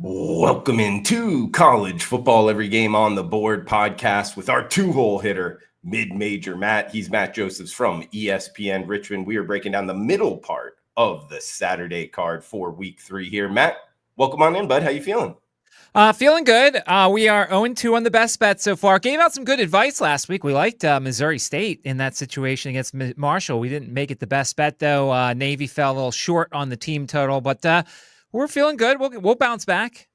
Welcome into College Football Every Game on the Board podcast with our two-hole hitter, mid-major Matt. He's Matt Josephs from ESPN Richmond. We are breaking down the middle part of the Saturday card for Week 3 here. Matt, welcome on in, bud. How you feeling? Feeling good. We are 0-2 on the best bet so far. Gave out some good advice last week. We liked Missouri State in that situation against Marshall. We didn't make it the best bet, though. Navy fell a little short on the team total, but we're feeling good. We'll bounce back.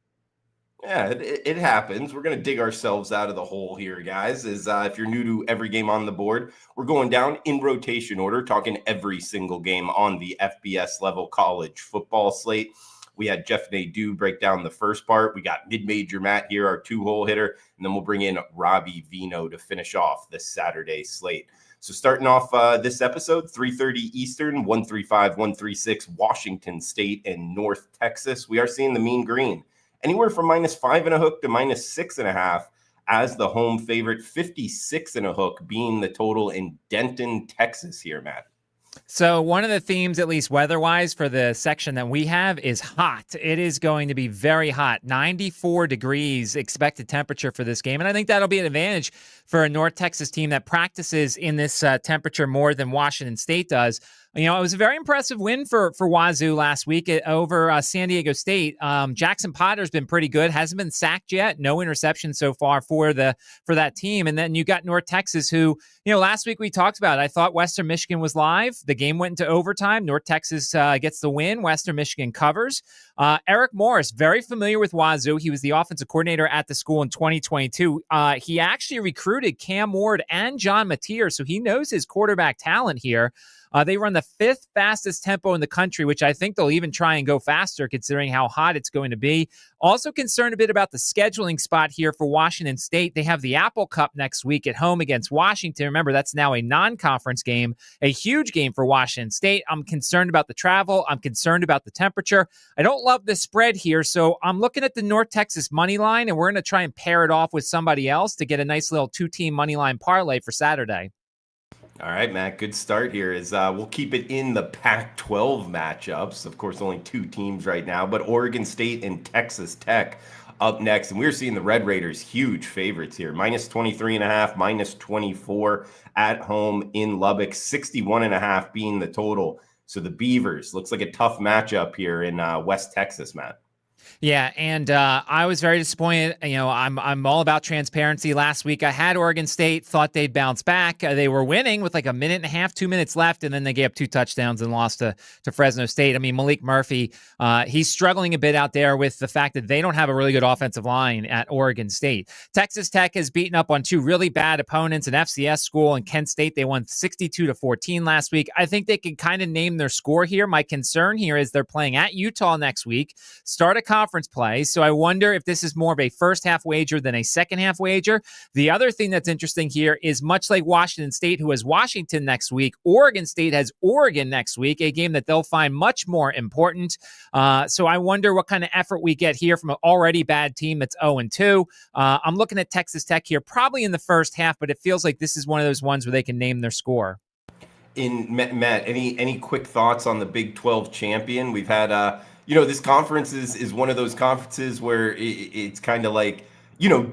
Yeah, it happens. We're going to dig ourselves out of the hole here, guys. If you're new to Every Game on the Board, we're going down in rotation order, talking every single game on the FBS level college football slate. We had Jeff Nadeau break down the first part. We got mid-major Matt here, our two-hole hitter, and then we'll bring in Robbie Vino to finish off this Saturday slate. So starting off this episode, 3:30 Eastern, 135, 136, Washington State and North Texas. We are seeing the mean green anywhere from -5 and a hook to -6.5 as the home favorite, 56 and a hook being the total in Denton, Texas here, Matt. So one of the themes, at least weather-wise, for the section that we have is hot. It is going to be very hot. 94 degrees expected temperature for this game. And I think that'll be an advantage for a North Texas team that practices in this temperature more than Washington State does. You know, it was a very impressive win for Wazoo last week over San Diego State. Jackson Potter's been pretty good. Hasn't been sacked yet. No interception so far for that team. And then you got North Texas, who, last week we talked about. I thought Western Michigan was live. The game went into overtime. North Texas gets the win. Western Michigan covers. Eric Morris, very familiar with Wazoo. He was the offensive coordinator at the school in 2022. He actually recruited Cam Ward and John Mateer, so he knows his quarterback talent here. They run the 5th fastest tempo in the country, which I think they'll even try and go faster considering how hot it's going to be. Also concerned a bit about the scheduling spot here for Washington State. They have the Apple Cup next week at home against Washington. Remember, that's now a non-conference game, a huge game for Washington State. I'm concerned about the travel. I'm concerned about the temperature. I don't love the spread here, so I'm looking at the North Texas money line, and we're going to try and pair it off with somebody else to get a nice little 2-team money line parlay for Saturday. All right, Matt, good start here. We'll keep it in the Pac-12 matchups. Of course, only 2 teams right now, but Oregon State and Texas Tech up next. And we're seeing the Red Raiders huge favorites here. -23.5, -24 at home in Lubbock, 61.5 being the total. So the Beavers, looks like a tough matchup here in West Texas, Matt. Yeah, and I was very disappointed. I'm all about transparency. Last week I had Oregon State, thought they'd bounce back. They were winning with like a minute and a half, 2 minutes left, and then they gave up 2 touchdowns and lost to Fresno State. I mean, Malik Murphy, he's struggling a bit out there with the fact that they don't have a really good offensive line at Oregon State. Texas Tech has beaten up on 2 really bad opponents, an FCS school and Kent State. They won 62-14 last week. I think they can kind of name their score here. My concern here is they're playing at Utah next week, start a conference play. So I wonder if this is more of a first half wager than a second half wager. The other thing that's interesting here is much like Washington State, who has Washington next week, Oregon State has Oregon next week, a game that they'll find much more important. So I wonder what kind of effort we get here from an already bad team that's 0-2. I'm looking at Texas Tech here, probably in the first half, but it feels like this is one of those ones where they can name their score. Matt, any quick thoughts on the Big 12 champion? We've had this conference is one of those conferences where it's kind of like,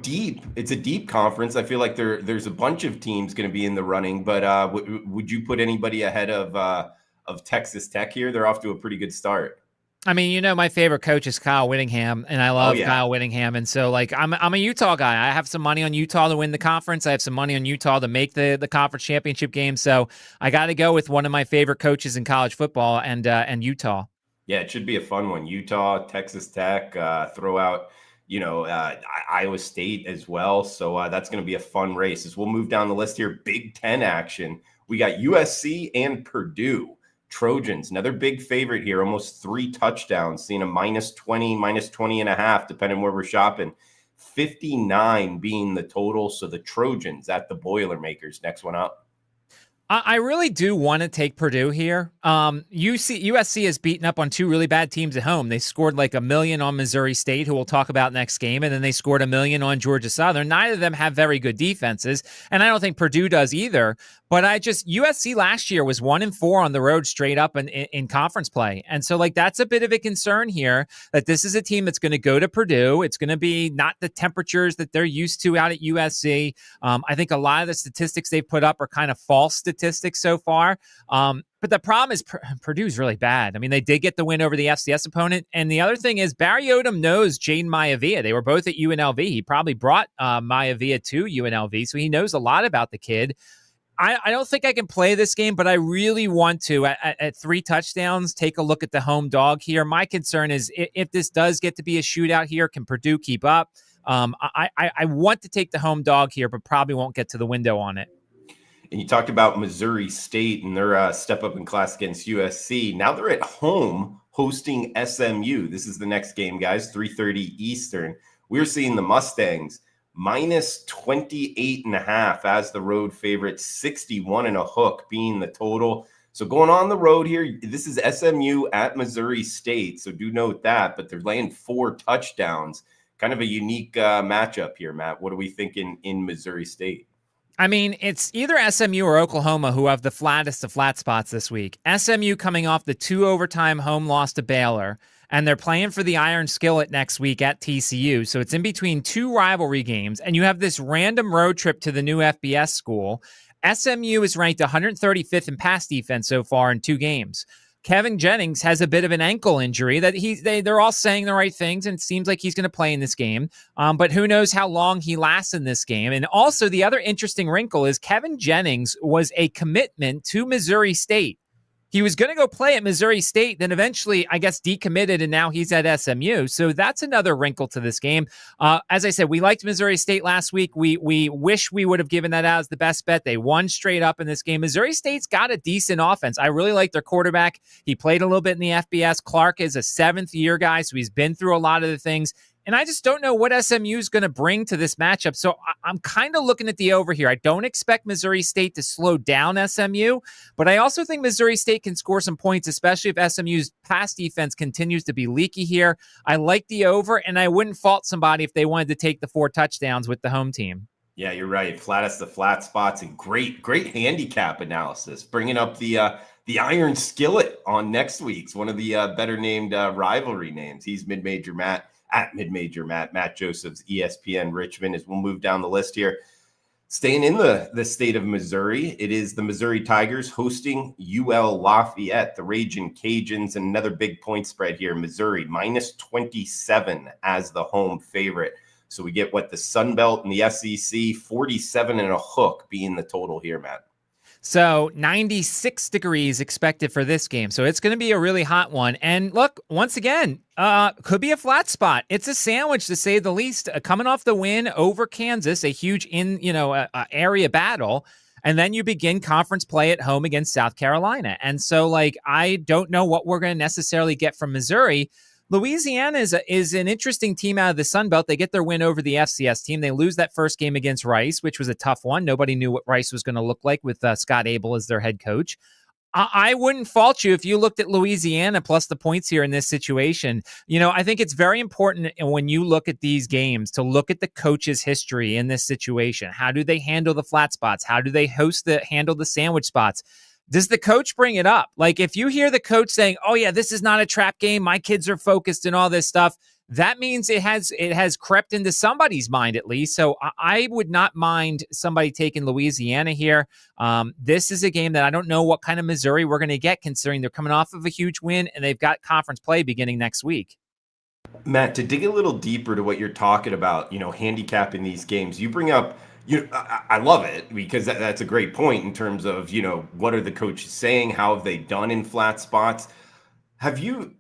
deep. It's a deep conference. I feel like there's a bunch of teams going to be in the running, but would you put anybody ahead of Texas Tech here? They're off to a pretty good start. I mean, my favorite coach is Kyle Whittingham, and I love Kyle Whittingham. And so, I'm a Utah guy. I have some money on Utah to win the conference. I have some money on Utah to make the conference championship game. So I got to go with one of my favorite coaches in college football and Utah. Yeah, it should be a fun one. Utah, Texas Tech, throw out, Iowa State as well. So that's going to be a fun race. As we'll move down the list here, Big Ten action. We got USC and Purdue. Trojans, another big favorite here, almost 3 touchdowns, seeing a -20, -20.5, depending where we're shopping. 59 being the total. So the Trojans at the Boilermakers, next one up. I really do want to take Purdue here. USC has beaten up on two really bad teams at home. They scored like 1 million on Missouri State, who we'll talk about next game, and then they scored 1 million on Georgia Southern. Neither of them have very good defenses, and I don't think Purdue does either. But USC last year was 1-4 on the road straight up in conference play. And so that's a bit of a concern here that this is a team that's going to go to Purdue. It's going to be not the temperatures that they're used to out at USC. I think a lot of the statistics they've put up are kind of false statistics so far. But the problem is Purdue's really bad. I mean, they did get the win over the FCS opponent. And the other thing is Barry Odom knows Jaden Maivia. They were both at UNLV. He probably brought Maivia to UNLV, so he knows a lot about the kid. I don't think I can play this game, but I really want to, at 3 touchdowns, take a look at the home dog here. My concern is if this does get to be a shootout here, can Purdue keep up? I want to take the home dog here, but probably won't get to the window on it. And you talked about Missouri State and their step up in class against USC. Now they're at home hosting SMU. This is the next game, guys, 3:30 Eastern. We're seeing the Mustangs minus 28.5 as the road favorite, 61 and a hook being the total. So going on the road here, this is SMU at Missouri State. So do note that, but they're laying 4 touchdowns. Kind of a unique matchup here, Matt. What are we thinking in Missouri State? I mean, it's either SMU or Oklahoma who have the flattest of flat spots this week. SMU coming off the 2 overtime home loss to Baylor, and they're playing for the Iron Skillet next week at TCU. So it's in between 2 rivalry games, and you have this random road trip to the new FBS school. SMU is ranked 135th in pass defense so far in 2 games. Kevin Jennings has a bit of an ankle injury that they're all saying the right things, and it seems like he's going to play in this game. But who knows how long he lasts in this game. And also the other interesting wrinkle is Kevin Jennings was a commitment to Missouri State. He was going to go play at Missouri State, then eventually, I guess, decommitted, and now he's at SMU. So that's another wrinkle to this game. As I said, we liked Missouri State last week. We wish we would have given that out as the best bet. They won straight up in this game. Missouri State's got a decent offense. I really like their quarterback. He played a little bit in the FBS. Clark is a 7th-year guy, so he's been through a lot of the things. And I just don't know what SMU is going to bring to this matchup. So I'm kind of looking at the over here. I don't expect Missouri State to slow down SMU, but I also think Missouri State can score some points, especially if SMU's pass defense continues to be leaky here. I like the over, and I wouldn't fault somebody if they wanted to take the 4 touchdowns with the home team. Yeah, you're right. Flattest of flat spots and great handicap analysis. Bringing up the Iron Skillet on next week's, one of the better named rivalry names. He's Mid-Major Matt. At Mid-Major Matt Joseph's ESPN Richmond, as we'll move down the list here. Staying in the state of Missouri, it is the Missouri Tigers hosting UL Lafayette, the Ragin' Cajuns, and another big point spread here. Missouri minus 27 as the home favorite. So we get the Sun Belt and the SEC, 47 and a hook being the total here, Matt. So 96 degrees expected for this game. So it's going to be a really hot one. And look, once again, could be a flat spot. It's a sandwich to say the least. Coming off the win over Kansas, a huge area battle. And then you begin conference play at home against South Carolina. And so I don't know what we're going to necessarily get from Missouri. Louisiana is an interesting team out of the Sun Belt. They get their win over the FCS team. They lose that first game against Rice, which was a tough one. Nobody knew what Rice was going to look like with Scott Abel as their head coach. I wouldn't fault you if you looked at Louisiana plus the points here in this situation. I think it's very important when you look at these games to look at the coach's history in this situation. How do they handle the flat spots? How do they handle the sandwich spots? Does the coach bring it up? If you hear the coach saying, "Oh yeah, this is not a trap game. My kids are focused and all this stuff," that means it has crept into somebody's mind at least. So I would not mind somebody taking Louisiana here. This is a game that I don't know what kind of Missouri we're going to get, considering they're coming off of a huge win and they've got conference play beginning next week. Matt, to dig a little deeper to what you're talking about, handicapping these games, you bring up. I love it because that's a great point in terms of, what are the coaches saying? How have they done in flat spots? Have you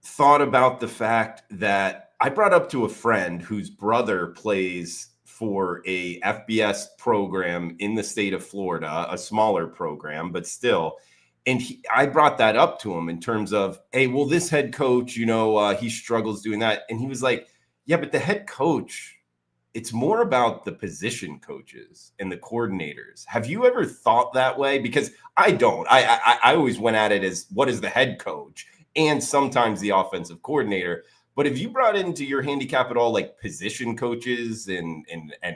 thought about the fact that I brought up to a friend whose brother plays for a FBS program in the state of Florida, a smaller program, but still. And I brought that up to him in terms of, hey, well, this head coach, he struggles doing that. And he was like, yeah, but the head coach it's more about the position coaches and the coordinators. Have you ever thought that way? Because I don't. I always went at it as what is the head coach and sometimes the offensive coordinator. But have you brought into your handicap at all, like position coaches and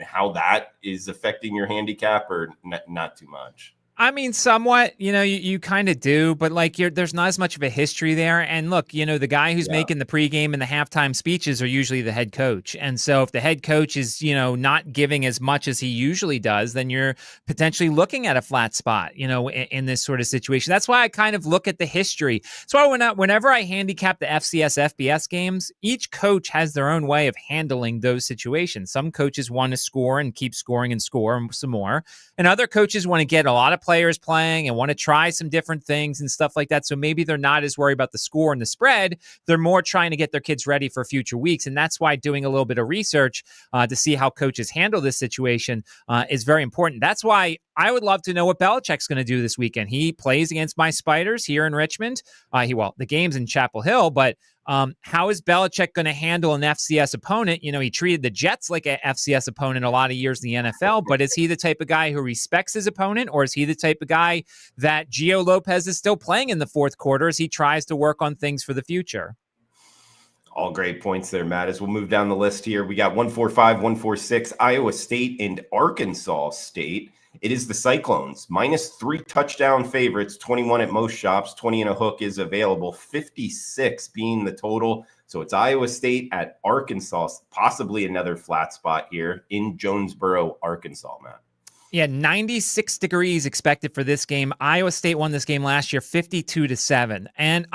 how that is affecting your handicap, or not too much? I mean, somewhat, you kind of do, but like there's not as much of a history there. And look, the guy who's Yeah. making the pregame and the halftime speeches are usually the head coach. And so if the head coach is, not giving as much as he usually does, then you're potentially looking at a flat spot, in this sort of situation. That's why I kind of look at the history. That's why whenever I handicap the FCS, FBS games, each coach has their own way of handling those situations. Some coaches want to score and keep scoring and score some more. And other coaches want to get a lot of players playing and want to try some different things and stuff like that. So maybe they're not as worried about the score and the spread. They're more trying to get their kids ready for future weeks. And that's why doing a little bit of research to see how coaches handle this situation is very important. That's why I would love to know what Belichick's going to do this weekend. He plays against my Spiders here in Richmond. The game's in Chapel Hill, but how is Belichick going to handle an FCS opponent? He treated the Jets like an FCS opponent a lot of years in the NFL, but is he the type of guy who respects his opponent, or is he the type of guy that Gio Lopez is still playing in the fourth quarter as he tries to work on things for the future? All great points there, Matt. As we'll move down the list here, we got 145, 146, Iowa State and Arkansas State. It is the Cyclones, -3 touchdown favorites, 21 at most shops, 20 and a hook is available, 56 being the total. So it's Iowa State at Arkansas, possibly another flat spot here in Jonesboro, Arkansas, Matt. Yeah, 96 degrees expected for this game. Iowa State won this game last year 52-7. And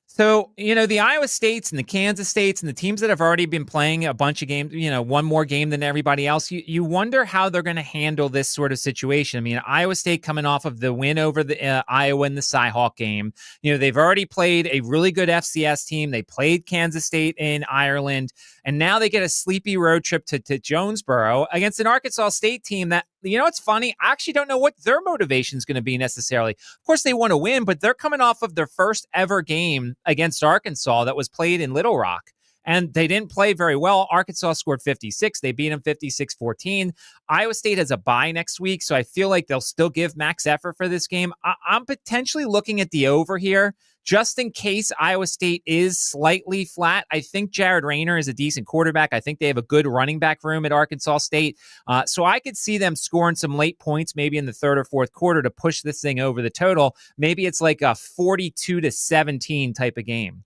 So, the Iowa States and the Kansas States and the teams that have already been playing a bunch of games, one more game than everybody else, you wonder how they're going to handle this sort of situation. I mean, Iowa State coming off of the win over the Iowa in the Cyhawk game. They've already played a really good FCS team. They played Kansas State in Ireland, and now they get a sleepy road trip to Jonesboro against an Arkansas State team that, it's funny, I actually don't know what their motivation is going to be necessarily. Of course, they want to win, but they're coming off of their first ever game against Arkansas that was played in Little Rock, and they didn't play very well. Arkansas scored 56. They beat them 56-14. Iowa State has a bye next week, so I feel like they'll still give max effort for this game. I'm potentially looking at the over here, just in case Iowa State is slightly flat. I think Jared Rayner is a decent quarterback. I think they have a good running back room at Arkansas State. So I could see them scoring some late points, maybe in the third or fourth quarter, to push this thing over the total. Maybe it's like a 42-17 type of game.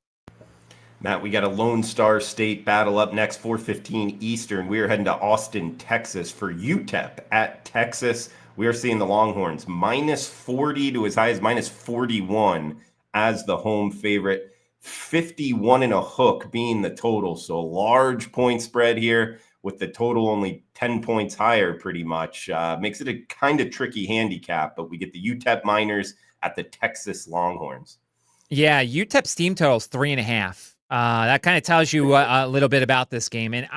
Matt, we got a Lone Star State battle up next, 4:15 Eastern. We are heading to Austin, Texas for UTEP at Texas. We are seeing the Longhorns -40 to as high as -41 as the home favorite, 51 and a hook being the total. So a large point spread here with the total only 10 points higher pretty much. Makes it a kind of tricky handicap, but we get the UTEP Miners at the Texas Longhorns. Yeah, UTEP's team total is 3.5. That kind of tells you a little bit about this game. And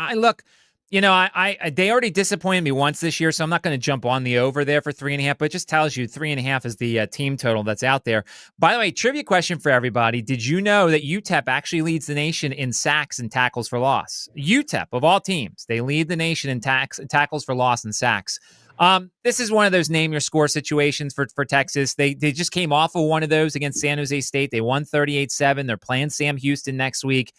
they already disappointed me once this year, so I'm not going to jump on the over there for 3.5, but it just tells you 3.5 is the team total that's out there. By the way, trivia question for everybody. Did you know that UTEP actually leads the nation in sacks and tackles for loss? UTEP, of all teams, they lead the nation in tackles for loss and sacks. This is one of those name your score situations for Texas. They just came off of one of those against San Jose State. They won 38-7. They're playing Sam Houston next week.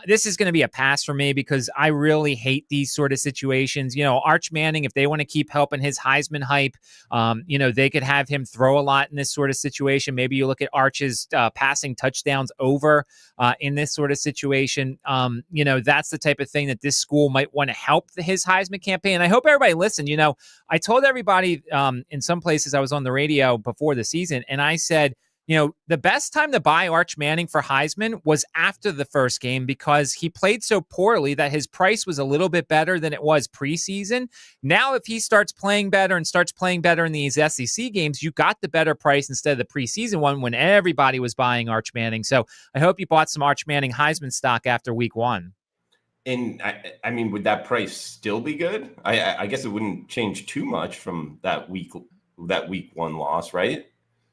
This is going to be a pass for me because I really hate these sort of situations. Arch Manning, if they want to keep helping his Heisman hype, they could have him throw a lot in this sort of situation. Maybe you look at Arch's passing touchdowns over in this sort of situation. That's the type of thing that this school might want to help his Heisman campaign. I hope everybody listened. I told everybody in some places I was on the radio before the season, and I said, the best time to buy Arch Manning for Heisman was after the first game because he played so poorly that his price was a little bit better than it was preseason. Now, if he starts playing better in these SEC games, you got the better price instead of the preseason one when everybody was buying Arch Manning. So I hope you bought some Arch Manning Heisman stock after week one. And I mean, would that price still be good? I guess it wouldn't change too much from that week one loss, right?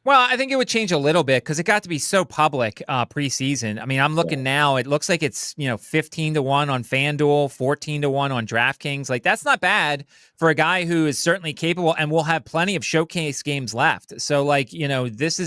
Well, I think it would change a little bit because it got to be so public preseason. I mean, I'm looking now, it looks like it's, 15-1 on FanDuel, 14-1 on DraftKings. Like, that's not bad for a guy who is certainly capable and will have plenty of showcase games left. So, like, this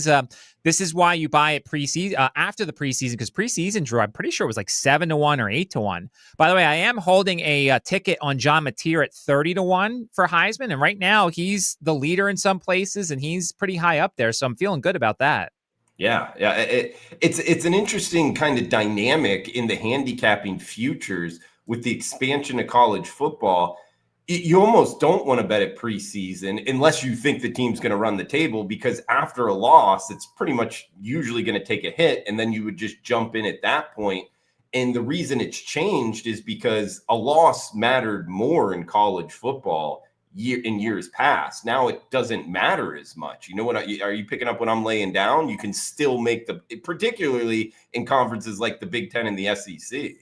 is why you buy it preseason after the preseason, because preseason, Drew, I'm pretty sure it was like 7-1 or 8-1. By the way, I am holding a ticket on John Mateer at 30-1 for Heisman, and right now he's the leader in some places, and he's pretty high up there. So I'm feeling good about that. Yeah. It's an interesting kind of dynamic in the handicapping futures with the expansion of college football. You almost don't want to bet at preseason unless you think the team's going to run the table, because after a loss, it's pretty much usually going to take a hit, and then you would just jump in at that point. And the reason it's changed is because a loss mattered more in college football in years past. Now it doesn't matter as much. You know what? Are you picking up what I'm laying down? You can still make particularly in conferences like the Big Ten and the SEC.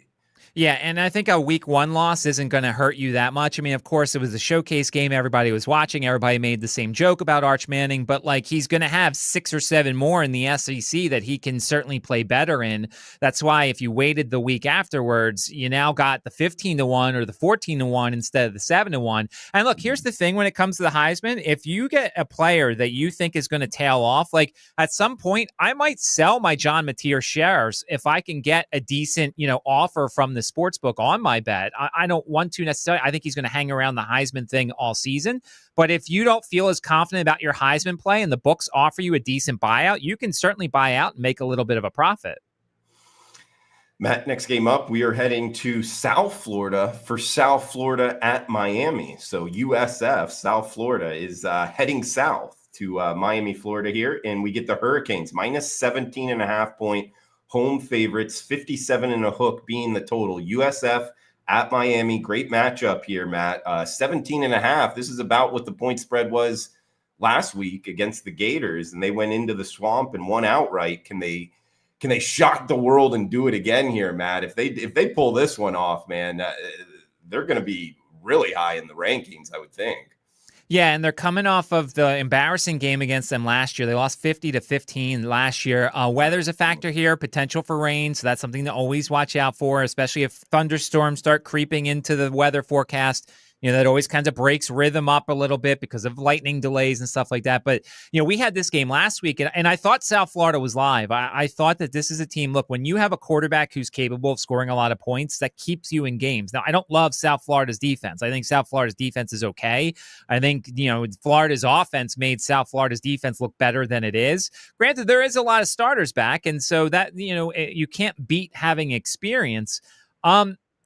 Yeah, and I think a week 1 loss isn't going to hurt you that much. I mean, of course, it was a showcase game. Everybody was watching. Everybody made the same joke about Arch Manning, but like he's going to have 6 or 7 more in the SEC that he can certainly play better in. That's why if you waited the week afterwards, you now got the 15-1 or the 14-1 instead of the 7-1. And look, here's the thing when it comes to the Heisman, if you get a player that you think is going to tail off, like at some point, I might sell my John Mateer shares if I can get a decent, offer from the sports book on my bet. I don't want to necessarily. I think he's going to hang around the Heisman thing all season. But if you don't feel as confident about your Heisman play and the books offer you a decent buyout, you can certainly buy out and make a little bit of a profit. Matt, next game up, we are heading to South Florida for South Florida at Miami. So USF, South Florida, is heading south to Miami, Florida here. And we get the Hurricanes, minus 17.5-point home favorites, 57 and a hook being the total. USF at Miami, great matchup here, Matt. 17.5. This is about what the point spread was last week against the Gators, and they went into the swamp and won outright. Can they shock the world and do it again here, Matt? If they pull this one off, man, they're going to be really high in the rankings, I would think. Yeah, and they're coming off of the embarrassing game against them last year. They lost 50-15 last year. Weather's a factor here, potential for rain, so that's something to always watch out for, especially if thunderstorms start creeping into the weather forecast. That always kind of breaks rhythm up a little bit because of lightning delays and stuff like that. But, we had this game last week, and I thought South Florida was live. I thought that this is a team, look, when you have a quarterback who's capable of scoring a lot of points, that keeps you in games. Now, I don't love South Florida's defense. I think South Florida's defense is okay. I think, Florida's offense made South Florida's defense look better than it is. Granted, there is a lot of starters back, and so that, you can't beat having experience.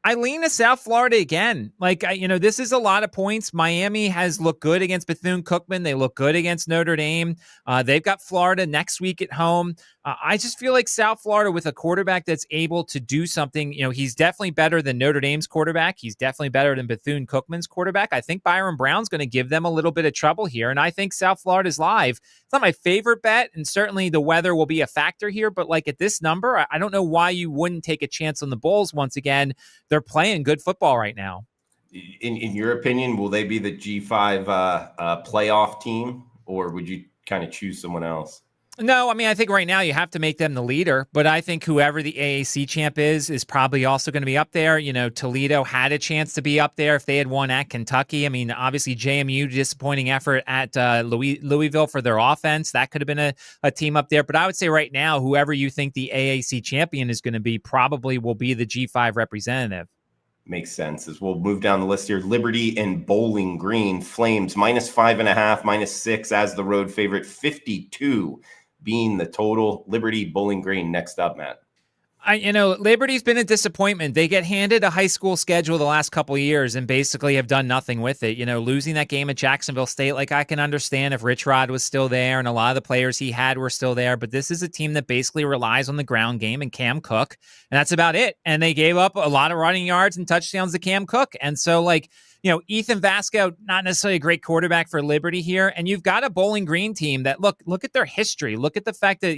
I lean to South Florida again. Like, this is a lot of points. Miami has looked good against Bethune-Cookman. They look good against Notre Dame. They've got Florida next week at home. I just feel like South Florida with a quarterback that's able to do something. He's definitely better than Notre Dame's quarterback. He's definitely better than Bethune-Cookman's quarterback. I think Byron Brown's going to give them a little bit of trouble here, and I think South Florida's live. It's not my favorite bet, and certainly the weather will be a factor here, but like at this number, I don't know why you wouldn't take a chance on the Bulls once again. They're playing good football right now. In your opinion, will they be the G5 playoff team, or would you kind of choose someone else? No, I mean, I think right now you have to make them the leader, but I think whoever the AAC champ is probably also going to be up there. Toledo had a chance to be up there if they had won at Kentucky. I mean, obviously JMU, disappointing effort at Louisville for their offense. That could have been a team up there, but I would say right now, whoever you think the AAC champion is going to be probably will be the G5 representative. Makes sense. As we'll move down the list here, Liberty and Bowling Green, Flames minus 5.5, minus 6 as the road favorite, 52 being the total. Liberty, Bowling Green next up, Matt. Liberty's been a disappointment. They get handed a high school schedule the last couple of years and basically have done nothing with it. Losing that game at Jacksonville State, like I can understand if Rich Rod was still there and a lot of the players he had were still there, but this is a team that basically relies on the ground game and Cam Cook, and that's about it. And they gave up a lot of running yards and touchdowns to Cam Cook. And so, Ethan Vasco, not necessarily a great quarterback for Liberty here. And you've got a Bowling Green team that look at their history. Look at the fact that,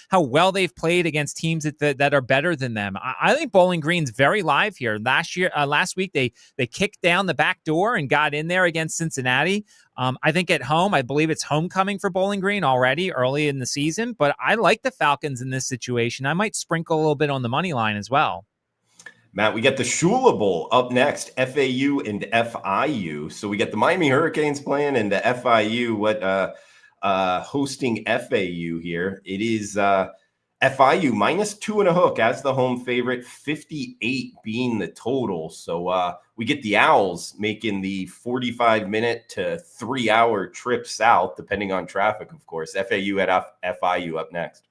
how well they've played against teams that are better than them. I think Bowling Green's very live here. Last week, they kicked down the back door and got in there against Cincinnati. I think at home, I believe it's homecoming for Bowling Green already early in the season, but I like the Falcons in this situation. I might sprinkle a little bit on the money line as well. Matt, we got the Shula Bowl up next, FAU and FIU. So we got the Miami Hurricanes playing and the FIU, hosting FAU here. It is FIU -2.5 as the home favorite, 58 being the total. So we get the Owls making the 45-minute to 3-hour trip south, depending on traffic, of course. FAU at FIU up next.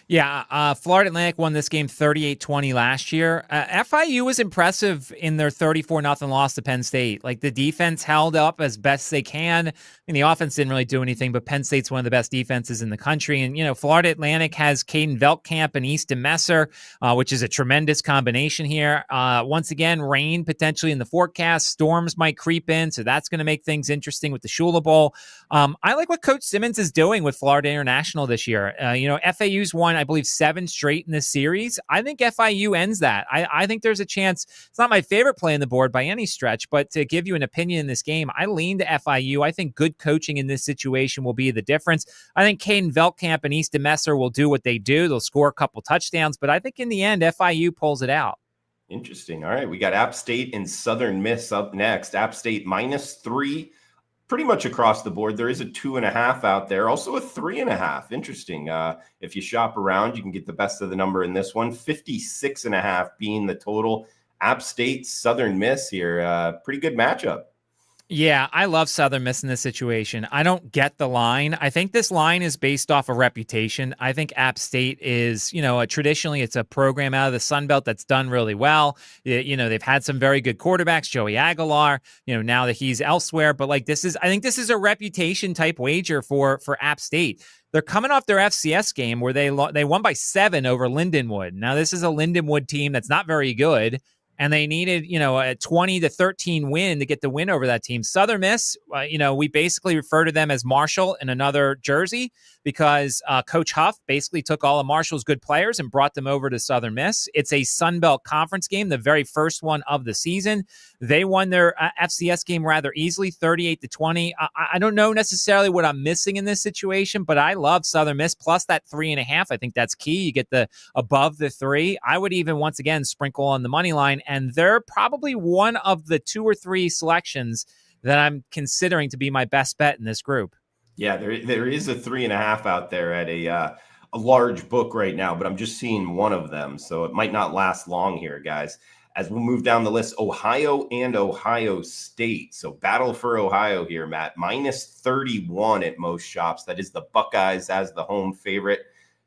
Yeah, Florida Atlantic won this game 38-20 last year. FIU was impressive in their 34-0 loss to Penn State. Like, the defense held up as best they can. The offense didn't really do anything, but Penn State's one of the best defenses in the country. And, Florida Atlantic has Caden Veltkamp and Easton Messer, which is a tremendous combination here. Once again, rain potentially in the forecast. Storms might creep in, so that's going to make things interesting with the Shula Bowl. I like what Coach Simmons is doing with Florida International this year. FAU's won, I believe, 7 straight in this series. I think FIU ends that. I think there's a chance. It's not my favorite play on the board by any stretch, but to give you an opinion in this game, I lean to FIU. I think good coaching in this situation will be the difference. I think Caden Veltkamp and Easton Messer will do what they do. They'll score a couple touchdowns, but I think in the end, FIU pulls it out. Interesting. All right. We got App State and Southern Miss up next. App State -3. Pretty much across the board. There is a 2.5 out there. Also a 3.5. Interesting. If you shop around, you can get the best of the number in this one. 56.5 being the total. App State, Southern Miss here. Pretty good matchup. Yeah, I love Southern Miss in this situation. I don't get the line. I think this line is based off a reputation. I think App State is, traditionally it's a program out of the Sun Belt that's done really well. They've had some very good quarterbacks, Joey Aguilar, now that he's elsewhere. But I think this is a reputation type wager for App State. They're coming off their FCS game where they won by 7 over Lindenwood. Now, this is a Lindenwood team that's not very good. And they needed, a 20-13 win to get the win over that team. Southern Miss, we basically refer to them as Marshall in another jersey because Coach Huff basically took all of Marshall's good players and brought them over to Southern Miss. It's a Sun Belt Conference game, the very first one of the season. They won their FCS game rather easily, 38-20. I don't know necessarily what I'm missing in this situation, but I love Southern Miss plus that 3.5. I think that's key. You get the above the 3. I would even once again sprinkle on the money line. And they're probably one of the 2 or 3 selections that I'm considering to be my best bet in this group. Yeah, there is a 3.5 out there at a large book right now, but I'm just seeing one of them. So it might not last long here, guys. As we'll move down the list, Ohio and Ohio State. So battle for Ohio here, Matt. -31 at most shops. That is the Buckeyes as the home favorite.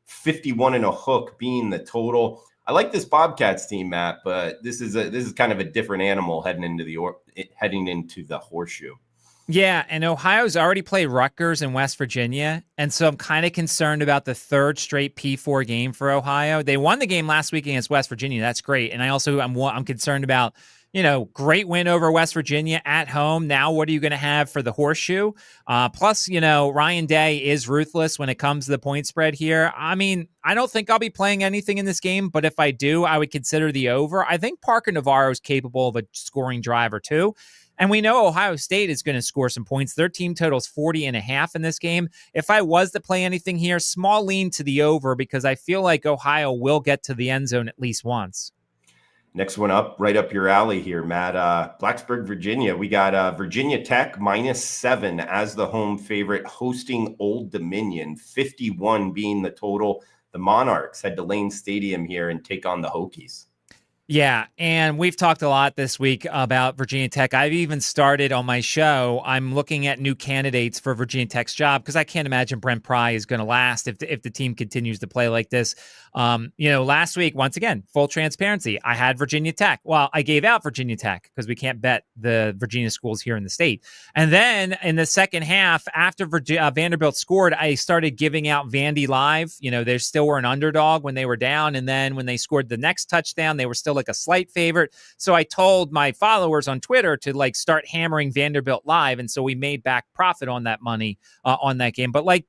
51.5 being the total. I like this Bobcats team, Matt, but this is kind of a different animal heading into the horseshoe. Yeah, and Ohio's already played Rutgers and West Virginia, and so I'm kind of concerned about the 3rd straight P4 game for Ohio. They won the game last week against West Virginia. That's great, and I'm concerned about great win over West Virginia at home. Now, what are you going to have for the horseshoe? Plus, Ryan Day is ruthless when it comes to the point spread here. I mean, I don't think I'll be playing anything in this game, but if I do, I would consider the over. I think Parker Navarro is capable of a scoring drive or two. And we know Ohio State is going to score some points. Their team total is 40.5 in this game. If I was to play anything here, small lean to the over because I feel like Ohio will get to the end zone at least once. Next one up, right up your alley here, Matt. Blacksburg, Virginia. We got Virginia Tech -7 as the home favorite, hosting Old Dominion. 51 being the total. The Monarchs head to Lane Stadium here and take on the Hokies. Yeah, and we've talked a lot this week about Virginia Tech. I've even started on my show. I'm looking at new candidates for Virginia Tech's job because I can't imagine Brent Pry is going to last if the team continues to play like this. Last week, once again, full transparency, I had Virginia Tech. Well, I gave out Virginia Tech because we can't bet the Virginia schools here in the state. And then in the second half, after Vanderbilt scored, I started giving out Vandy live. They still were an underdog when they were down. And then when they scored the next touchdown, they were still still like a slight favorite. So I told my followers on Twitter to like start hammering Vanderbilt live. And so we made back profit on that money on that game. But like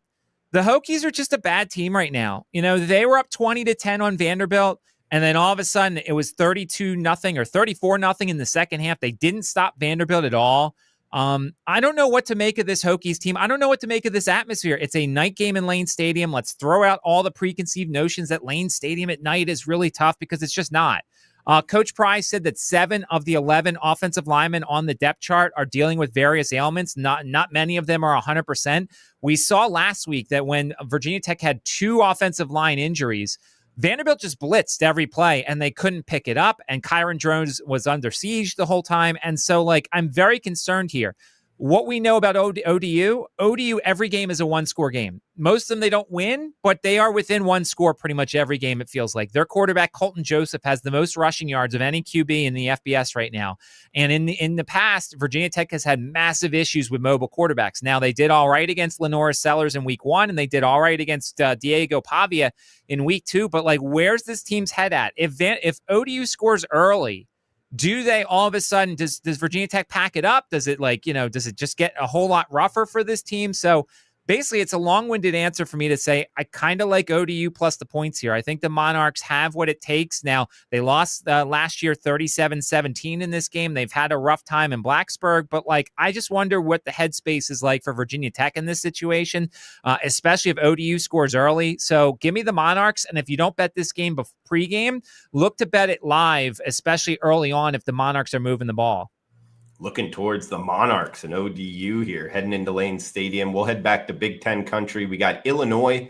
the Hokies are just a bad team right now. You know, they were up 20-10 on Vanderbilt. And then all of a sudden it was 32-0 or 34-0 in the second half. They didn't stop Vanderbilt at all. I don't know what to make of this Hokies team. I don't know what to make of this atmosphere. It's a night game in Lane Stadium. Let's throw out all the preconceived notions that Lane Stadium at night is really tough, because it's just not. Coach Price said that 7 of the 11 offensive linemen on the depth chart are dealing with various ailments. Not many of them are 100%. We saw last week that when Virginia Tech had 2 offensive line injuries, Vanderbilt just blitzed every play and they couldn't pick it up. And Kyron Drones was under siege the whole time. And so, like, I'm very concerned here. What we know about ODU, every game is a one-score game. Most of them, they don't win, but they are within one score pretty much every game, it feels like. Their quarterback, Colton Joseph, has the most rushing yards of any QB in the FBS right now. And in the past, Virginia Tech has had massive issues with mobile quarterbacks. Now, they did all right against Lenora Sellers in week 1, and they did all right against Diego Pavia in week 2. But, like, where's this team's head at? If ODU scores early, do they all of a sudden, does Virginia Tech pack it up? Does it does it just get a whole lot rougher for this team? So basically, it's a long-winded answer for me to say I kind of like ODU plus the points here. I think the Monarchs have what it takes. Now, they lost last year 37-17 in this game. They've had a rough time in Blacksburg, but like I just wonder what the headspace is like for Virginia Tech in this situation, especially if ODU scores early. So give me the Monarchs, and if you don't bet this game pre-game, look to bet it live, especially early on if the Monarchs are moving the ball. Looking towards the Monarchs and ODU here, heading into Lane Stadium. We'll head back to Big Ten country. We got Illinois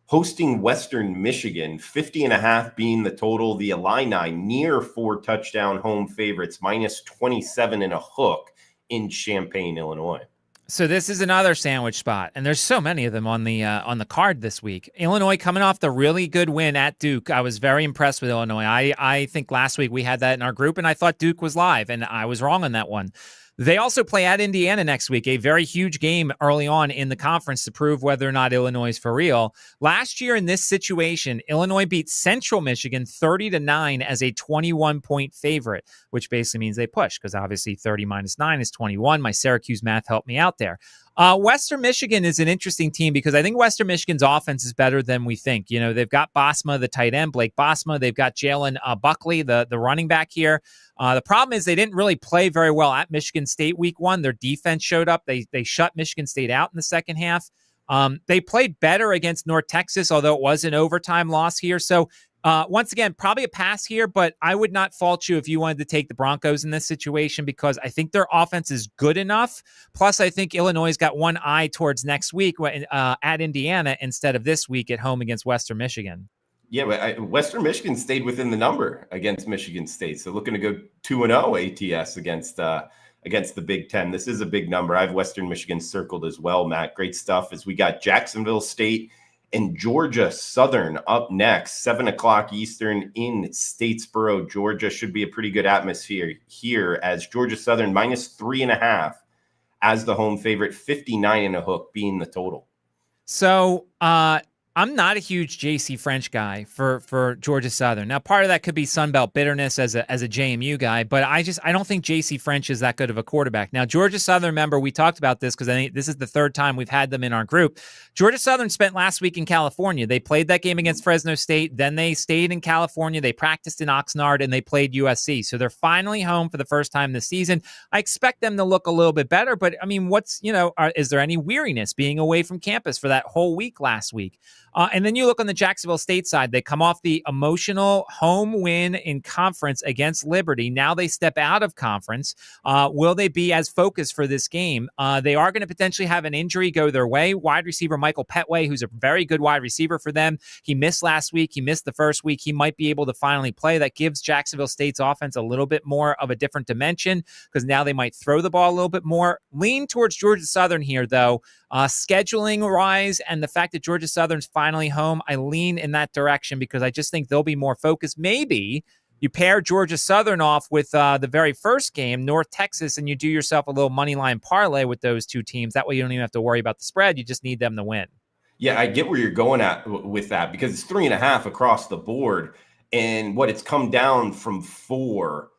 hosting Western Michigan, 50.5 being the total. The Illini near 4-touchdown home favorites, -27 and a hook in Champaign, Illinois. So this is another sandwich spot, and there's so many of them on the card this week. Illinois coming off the really good win at Duke. I was very impressed with Illinois. I think last week we had that in our group, and I thought Duke was live, and I was wrong on that one. They also play at Indiana next week, a very huge game early on in the conference to prove whether or not Illinois is for real. Last year in this situation, Illinois beat Central Michigan 30-9 as a 21-point favorite, which basically means they push, because obviously 30 minus 9 is 21. My Syracuse math helped me out there. Western Michigan is an interesting team because I think Western Michigan's offense is better than we think. You know, they've got Bosma, the tight end, Blake Bosma. They've got Jalen Buckley, the running back here. The problem is they didn't really play very well at Michigan State week 1. Their defense showed up. They shut Michigan State out in the second half. They played better against North Texas, although it was an overtime loss here. So once again, probably a pass here, but I would not fault you if you wanted to take the Broncos in this situation because I think their offense is good enough. Plus, I think Illinois got one eye towards next week at Indiana instead of this week at home against Western Michigan. Yeah, but Western Michigan stayed within the number against Michigan State. So looking to go 2-0 ATS against the Big Ten. This is a big number. I have Western Michigan circled as well, Matt. Great stuff as we got Jacksonville State and Georgia Southern up next, 7:00 Eastern in Statesboro, Georgia. Should be a pretty good atmosphere here as Georgia Southern -3.5 as the home favorite, 59 and a hook being the total. So I'm not a huge JC French guy for Georgia Southern. Now, part of that could be Sunbelt bitterness as a JMU guy, but I don't think JC French is that good of a quarterback. Now, Georgia Southern, remember, we talked about this because I think this is the third time we've had them in our group. Georgia Southern spent last week in California. They played that game against Fresno State. Then they stayed in California. They practiced in Oxnard, and they played USC. So they're finally home for the first time this season. I expect them to look a little bit better, but I mean, is there any weariness being away from campus for that whole week last week? And then you look on the Jacksonville State side. They come off the emotional home win in conference against Liberty. Now they step out of conference. Will they be as focused for this game? They are going to potentially have an injury go their way. Wide receiver Michael Petway, who's a very good wide receiver for them. He missed last week. He missed the first week. He might be able to finally play. That gives Jacksonville State's offense a little bit more of a different dimension because now they might throw the ball a little bit more. Lean towards Georgia Southern here, though. Scheduling-wise and the fact that Georgia Southern's finally home, I lean in that direction because I just think they'll be more focused. Maybe you pair Georgia Southern off with the very first game, North Texas, and you do yourself a little money line parlay with those two teams. That way you don't even have to worry about the spread. You just need them to win. Yeah, I get where you're going at with that because it's 3.5 across the board. and what it's come down from 4.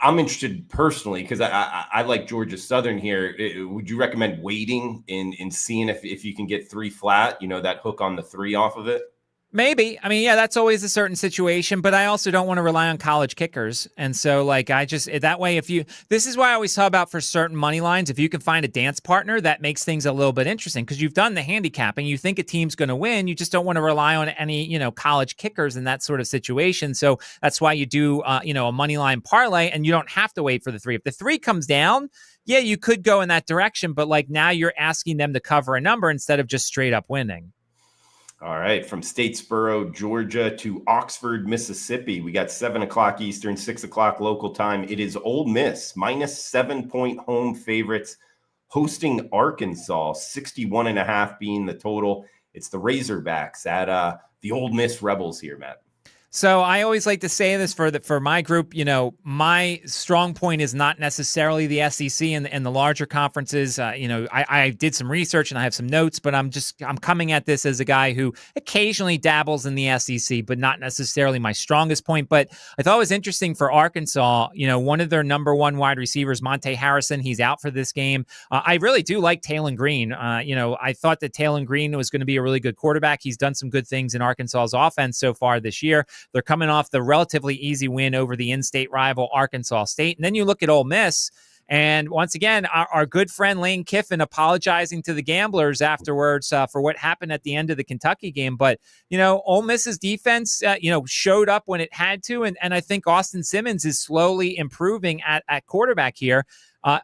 I'm interested personally because I like Georgia Southern here. Would you recommend waiting and seeing if you can get 3 flat, that hook on the 3 off of it? Maybe. I mean, yeah, that's always a certain situation, but I also don't want to rely on college kickers. And so, that way, this is why I always talk about for certain money lines, if you can find a dance partner, that makes things a little bit interesting because you've done the handicapping. You think a team's going to win. You just don't want to rely on any, college kickers in that sort of situation. So that's why you do, a money line parlay and you don't have to wait for the 3. If the 3 comes down, yeah, you could go in that direction, but now you're asking them to cover a number instead of just straight up winning. All right, from Statesboro, Georgia to Oxford, Mississippi, we got 7 o'clock Eastern, 6 o'clock local time. It is Ole Miss, minus 7-point home favorites, hosting Arkansas, 61.5 being the total. It's the Razorbacks at the Ole Miss Rebels here, Matt. So I always like to say this for my group, my strong point is not necessarily the SEC and the larger conferences. I did some research and I have some notes, but I'm coming at this as a guy who occasionally dabbles in the SEC, but not necessarily my strongest point. But I thought it was interesting for Arkansas, one of their number 1 wide receivers, Monte Harrison, he's out for this game. I really do like Talon Green. I thought that Talon Green was going to be a really good quarterback. He's done some good things in Arkansas's offense so far this year. They're coming off the relatively easy win over the in-state rival Arkansas State. And then you look at Ole Miss, and once again, our good friend Lane Kiffin apologizing to the gamblers afterwards for what happened at the end of the Kentucky game. But, Ole Miss's defense, showed up when it had to. And I think Austin Simmons is slowly improving at quarterback here.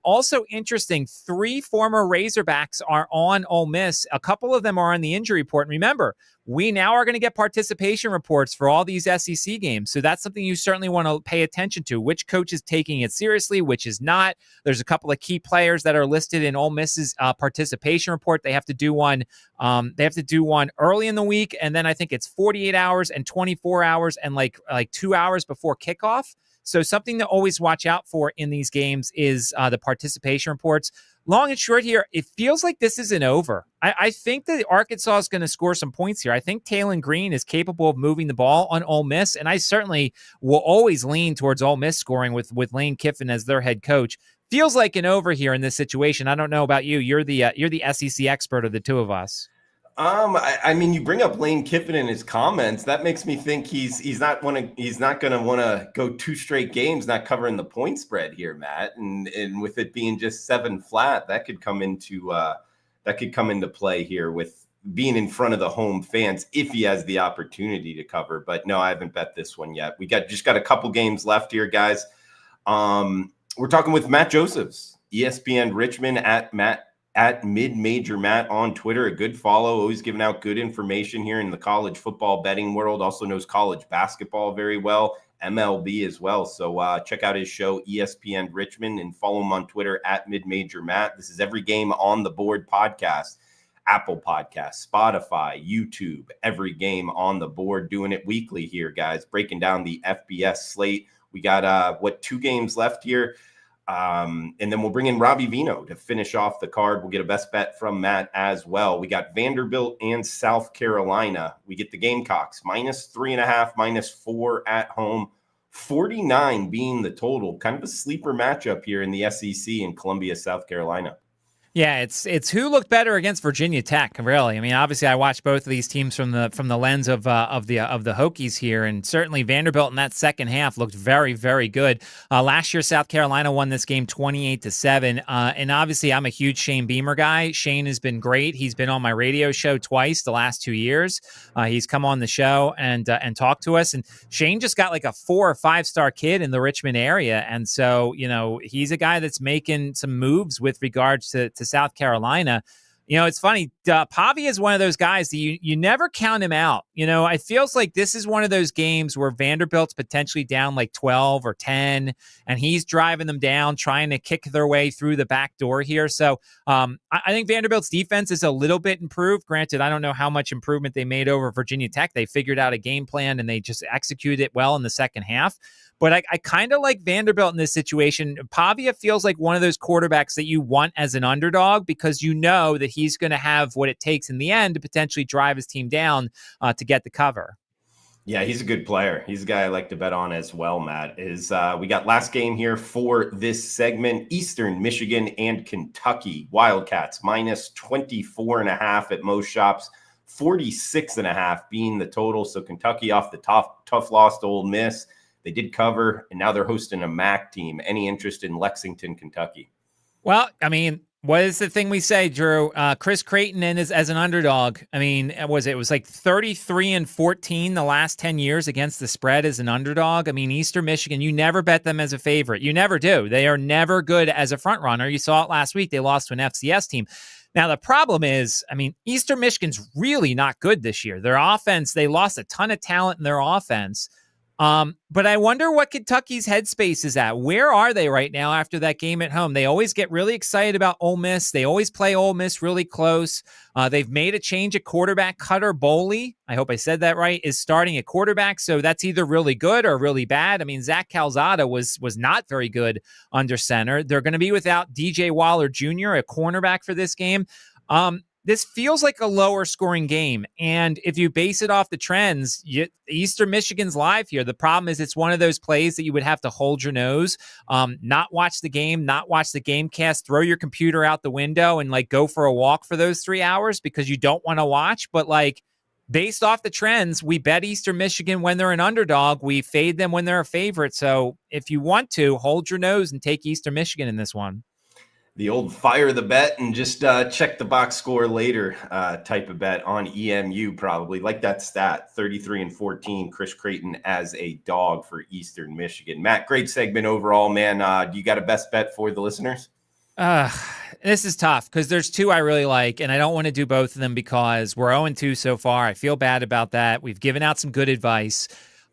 Also interesting, 3 former Razorbacks are on Ole Miss. A couple of them are on the injury report. And remember, we now are going to get participation reports for all these SEC games. So that's something you certainly want to pay attention to. Which coach is taking it seriously, which is not. There's a couple of key players that are listed in Ole Miss's participation report. They have to do one. They have to do one early in the week, and then I think it's 48 hours and 24 hours and like 2 hours before kickoff. So something to always watch out for in these games is the participation reports. Long and short here, it feels like this isn't over. I think that Arkansas is going to score some points here. I think Talon Green is capable of moving the ball on Ole Miss, and I certainly will always lean towards Ole Miss scoring with Lane Kiffin as their head coach. Feels like an over here in this situation. I don't know about you. You're the SEC expert of the two of us. I mean, you bring up Lane Kiffin in his comments. That makes me think he's not going to want to go 2 straight games not covering the point spread here, Matt. And with it being just 7 flat, that could come into play here with being in front of the home fans if he has the opportunity to cover. But no, I haven't bet this one yet. We got a couple games left here, guys. We're talking with Matt Josephs, ESPN Richmond at Mid-Major Matt on Twitter. A good follow, always giving out good information here in the college football betting world. Also knows college basketball very well, MLB as well. So check out his show, ESPN Richmond, and follow him on Twitter at Mid-Major Matt. This is Every Game on the Board podcast, Apple Podcasts, Spotify, YouTube, Every Game on the Board, doing it weekly here, guys, breaking down the FBS slate. We got 2 games left here. And then we'll bring in Robbie Vino to finish off the card. We'll get a best bet from Matt as well. We got Vanderbilt and South Carolina. We get the Gamecocks minus 3.5, minus 4 at home, 49 being the total. Kind of a sleeper matchup here in the SEC in Columbia, South Carolina. Yeah, it's who looked better against Virginia Tech, really. I mean, obviously, I watched both of these teams from the lens of the Hokies here, and certainly Vanderbilt in that second half looked very, very good. Last year, South Carolina won this game 28-7, and obviously, I'm a huge Shane Beamer guy. Shane has been great. He's been on my radio show twice the last 2 years. He's come on the show and talked to us, and Shane just got like a 4 or 5 star kid in the Richmond area, and so he's a guy that's making some moves with regards to South Carolina. It's funny. Pavia is one of those guys that you never count him out. It feels like this is one of those games where Vanderbilt's potentially down like 12 or 10, and he's driving them down, trying to kick their way through the back door here. So I think Vanderbilt's defense is a little bit improved. Granted, I don't know how much improvement they made over Virginia Tech. They figured out a game plan and they just executed it well in the second half. But I kind of like Vanderbilt in this situation. Pavia feels like one of those quarterbacks that you want as an underdog because you know that he's going to have what it takes in the end to potentially drive his team down to get the cover. Yeah, he's a good player. He's a guy I like to bet on as well, Matt. We got last game here for this segment. Eastern Michigan and Kentucky Wildcats minus 24.5 at most shops, 46.5 being the total. So Kentucky off the tough loss to Ole Miss. They did cover, and now they're hosting a MAC team. Any interest in Lexington, Kentucky? Well, I mean, what is the thing we say, Drew? Chris Creighton in as an underdog. I mean, it was like 33-14 the last 10 years against the spread as an underdog. I mean, Eastern Michigan, you never bet them as a favorite. You never do. They are never good as a front runner. You saw it last week. They lost to an FCS team. Now, the problem is, I mean, Eastern Michigan's really not good this year. Their offense, they lost a ton of talent in their offense. But I wonder what Kentucky's headspace is at. Where are they right now after that game at home? They always get really excited about Ole Miss. They always play Ole Miss really close. They've made a change at quarterback. Cutter Boley, I hope I said that right, is starting at quarterback. So that's either really good or really bad. I mean, Zach Calzada was not very good under center. They're going to be without DJ Waller Jr., a cornerback for this game. This feels like a lower scoring game. And if you base it off the trends, Eastern Michigan's live here. The problem is it's one of those plays that you would have to hold your nose, not watch the game, not watch the game cast, throw your computer out the window and like go for a walk for those 3 hours because you don't want to watch. But like based off the trends, we bet Eastern Michigan when they're an underdog. We fade them when they're a favorite. So if you want to, hold your nose and take Eastern Michigan in this one. The old fire the bet and just check the box score later type of bet on EMU, probably like that stat 33-14. Chris Creighton as a dog for Eastern Michigan. Matt, great segment overall, man. Do you got a best bet for the listeners? This is tough because there's two I really like, and I don't want to do both of them because we're 0-2 so far. I feel bad about that. We've given out some good advice.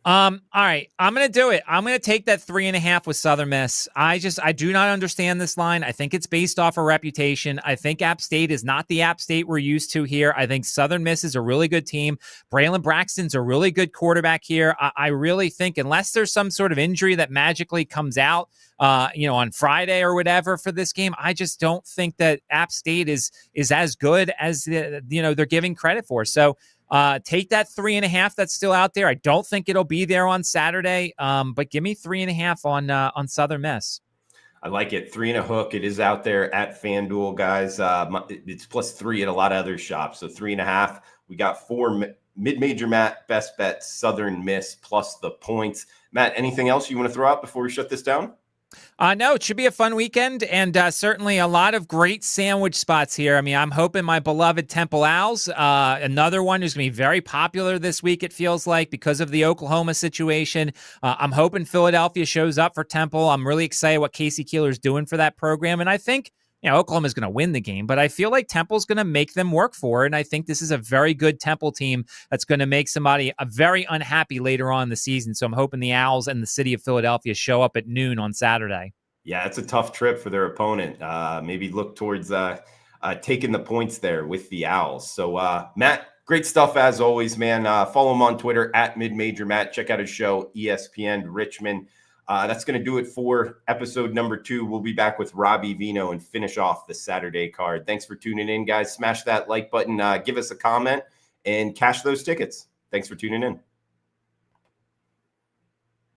All right, I'm going to do it. I'm going to take that 3.5 with Southern Miss. I do not understand this line. I think it's based off a reputation. I think App State is not the App State we're used to here. I think Southern Miss is a really good team. Braylon Braxton's a really good quarterback here. I really think unless there's some sort of injury that magically comes out, on Friday or whatever for this game, I just don't think that App State is as good as they're giving credit for. So take that 3.5 that's still out there. I don't think it'll be there on Saturday, but give me 3.5 on Southern Miss. I like it. 3 and a hook. It is out there at FanDuel, guys. It's +3 at a lot of other shops. So 3.5. We got 4 mid-major Matt best bet Southern Miss plus the points. Matt, anything else you want to throw out before we shut this down? No, it should be a fun weekend and certainly a lot of great sandwich spots here. I mean, I'm hoping my beloved Temple Owls, another one who's going to be very popular this week, it feels like, because of the Oklahoma situation. I'm hoping Philadelphia shows up for Temple. I'm really excited what Casey Keeler's doing for that program. And I think Oklahoma's going to win the game, but I feel like Temple's going to make them work for it. And I think this is a very good Temple team that's going to make somebody very unhappy later on in the season. So I'm hoping the Owls and the city of Philadelphia show up at noon on Saturday. Yeah, it's a tough trip for their opponent. Maybe look towards taking the points there with the Owls. So, Matt, great stuff as always, man. Follow him on Twitter at MidMajorMatt. Check out his show, ESPN Richmond. That's going to do it for episode number 2. We'll be back with Robbie Vino and finish off the Saturday card. Thanks for tuning in, guys. Smash that like button, give us a comment, and cash those tickets. Thanks for tuning in.